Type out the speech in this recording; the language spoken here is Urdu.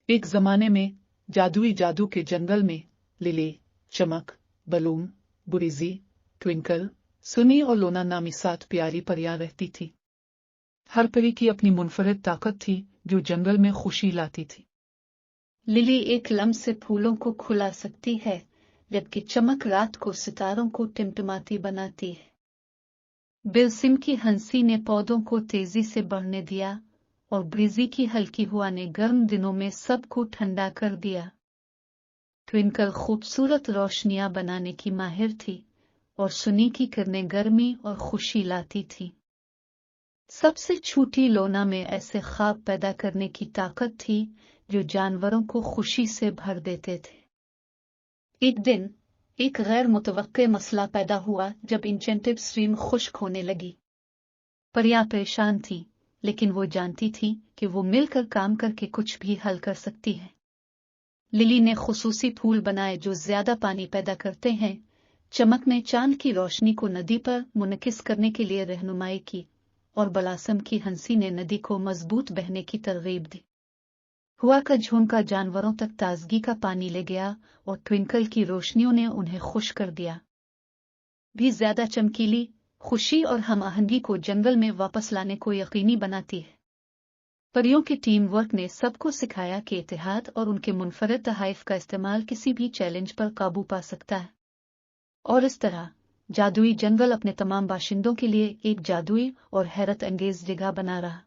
ایک زمانے میں جادوئی جادو کے جنگل میں للی، چمک، بلوم، بریزی، ٹوئنکل، سنی اور لونا نامی 7 پیاری پریاں رہتی تھی۔ ہر پری کی اپنی منفرد طاقت تھی جو جنگل میں خوشی لاتی تھی۔ للی ایک لمس سے پھولوں کو کھلا سکتی ہے، جبکہ چمک رات کو ستاروں کو ٹمٹماتی بناتی ہے۔ بلسم کی ہنسی نے پودوں کو تیزی سے بڑھنے دیا، اور بریزی کی ہلکی ہوا نے گرم دنوں میں سب کو ٹھنڈا کر دیا۔ ٹوئنکل خوبصورت روشنیاں بنانے کی ماہر تھی، اور سنی کی کرنیں گرمی اور خوشی لاتی تھی۔ سب سے چھوٹی لونا میں ایسے خواب پیدا کرنے کی طاقت تھی جو جانوروں کو خوشی سے بھر دیتے تھے۔ ایک دن ایک غیر متوقع مسئلہ پیدا ہوا جب انچینٹڈ اسٹریم خشک ہونے لگی۔ پریاں پریشان تھیں، لیکن وہ جانتی تھی کہ وہ مل کر کام کر کے کچھ بھی حل کر سکتی ہے۔ للی نے خصوصی پھول بنائے جو زیادہ پانی پیدا کرتے ہیں، چمک نے چاند کی روشنی کو ندی پر منعکس کرنے کے لیے رہنمائی کی، اور بلاسم کی ہنسی نے ندی کو مضبوط بہنے کی ترغیب دی۔ ہوا کا جھونکا جانوروں تک تازگی کا پانی لے گیا، اور ٹوئنکل کی روشنیوں نے انہیں خوش کر دیا۔ بھی زیادہ چمکیلی، خوشی اور ہم آہنگی کو جنگل میں واپس لانے کو یقینی بناتی ہے۔ پریوں کی ٹیم ورک نے سب کو سکھایا کہ اتحاد اور ان کے منفرد تحائف کا استعمال کسی بھی چیلنج پر قابو پا سکتا ہے۔ اور اس طرح جادوئی جنگل اپنے تمام باشندوں کے لیے ایک جادوئی اور حیرت انگیز جگہ بنا رہا۔